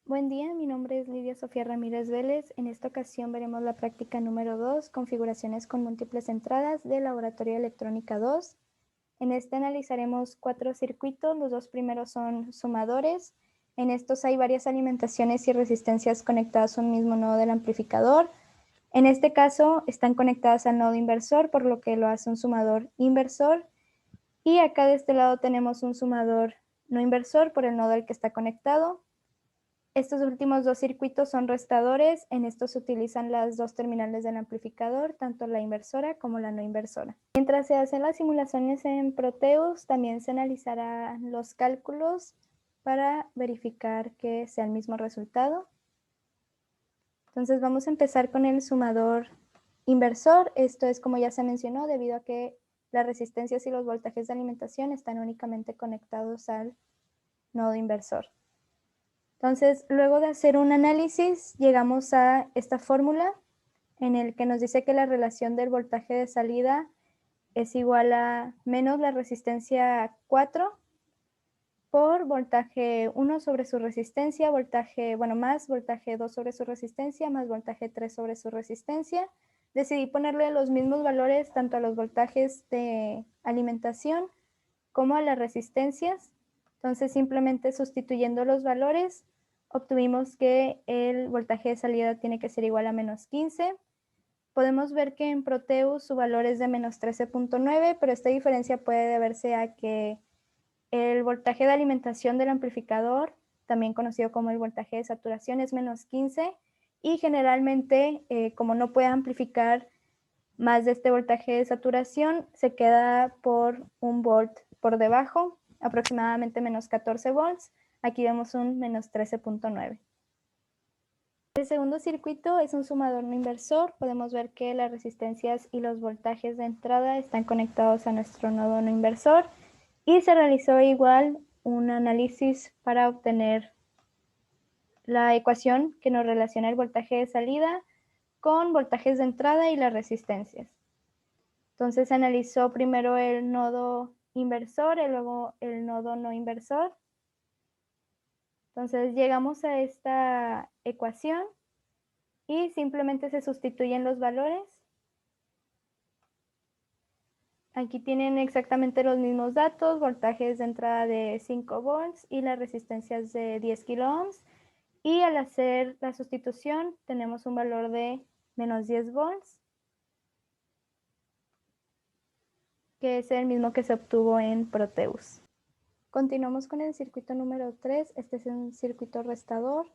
Buen día, mi nombre es Lidia Sofía Ramírez Vélez. En esta ocasión veremos la práctica número 2, configuraciones con múltiples entradas del Laboratorio de Electrónica 2. En este analizaremos 4 circuitos, los 2 primeros son sumadores. En estos hay varias alimentaciones y resistencias conectadas a un mismo nodo del amplificador. En este caso están conectadas al nodo inversor, por lo que lo hace un sumador inversor. Y acá de este lado tenemos un sumador no inversor por el nodo al que está conectado. Estos últimos 2 circuitos son restadores. En estos se utilizan las 2 terminales del amplificador, tanto la inversora como la no inversora. Mientras se hacen las simulaciones en Proteus, también se analizarán los cálculos para verificar que sea el mismo resultado. Entonces vamos a empezar con el sumador inversor. Esto es, como ya se mencionó, debido a que las resistencias y los voltajes de alimentación están únicamente conectados al nodo inversor. Entonces, luego de hacer un análisis, llegamos a esta fórmula en el que nos dice que la relación del voltaje de salida es igual a menos la resistencia 4 por voltaje 1 sobre su resistencia, más voltaje 2 sobre su resistencia, más voltaje 3 sobre su resistencia. Decidí ponerle los mismos valores tanto a los voltajes de alimentación como a las resistencias. Entonces, simplemente sustituyendo los valores, obtuvimos que el voltaje de salida tiene que ser igual a menos 15. Podemos ver que en Proteus su valor es de menos 13.9, pero esta diferencia puede deberse a que el voltaje de alimentación del amplificador, también conocido como el voltaje de saturación, es menos 15 y generalmente, como no puede amplificar más de este voltaje de saturación, se queda por 1 volt por debajo, aproximadamente menos 14 volts. Aquí vemos un menos 13.9. El segundo circuito es un sumador no inversor. Podemos ver que las resistencias y los voltajes de entrada están conectados a nuestro nodo no inversor y se realizó igual un análisis para obtener la ecuación que nos relaciona el voltaje de salida con voltajes de entrada y las resistencias. Entonces se analizó primero el nodo inversor y luego el nodo no inversor. Entonces llegamos a esta ecuación y simplemente se sustituyen los valores. Aquí tienen exactamente los mismos datos, voltajes de entrada de 5 volts y las resistencias de 10 kiloohms. Y al hacer la sustitución tenemos un valor de menos 10 volts, que es el mismo que se obtuvo en Proteus. Continuamos con el circuito número 3. Este es un circuito restador.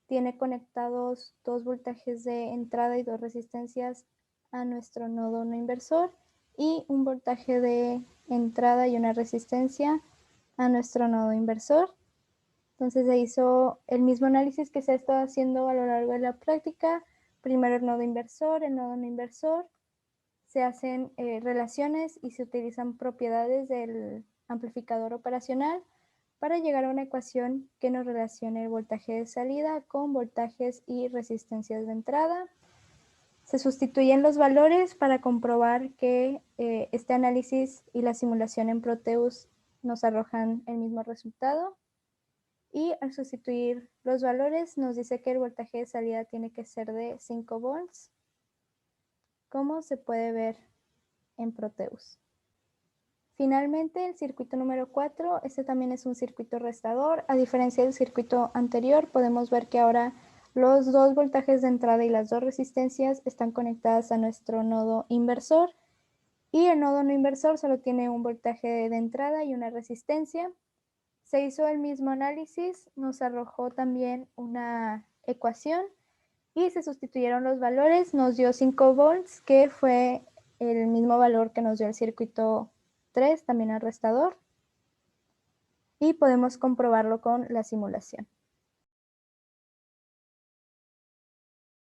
Tiene conectados 2 voltajes de entrada y 2 resistencias a nuestro nodo no inversor y un voltaje de entrada y una resistencia a nuestro nodo inversor. Entonces se hizo el mismo análisis que se ha estado haciendo a lo largo de la práctica. Primero el nodo inversor, el nodo no inversor. Se hacen relaciones y se utilizan propiedades del amplificador operacional para llegar a una ecuación que nos relacione el voltaje de salida con voltajes y resistencias de entrada. Se sustituyen los valores para comprobar que este análisis y la simulación en Proteus nos arrojan el mismo resultado. Y al sustituir los valores nos dice que el voltaje de salida tiene que ser de 5 volts, como se puede ver en Proteus. Finalmente, el circuito número 4, este también es un circuito restador. A diferencia del circuito anterior, podemos ver que ahora los 2 voltajes de entrada y las 2 resistencias están conectadas a nuestro nodo inversor y el nodo no inversor solo tiene un voltaje de entrada y una resistencia. Se hizo el mismo análisis, nos arrojó también una ecuación y se sustituyeron los valores, nos dio 5 volts, que fue el mismo valor que nos dio el circuito 3, también al restador, y podemos comprobarlo con la simulación.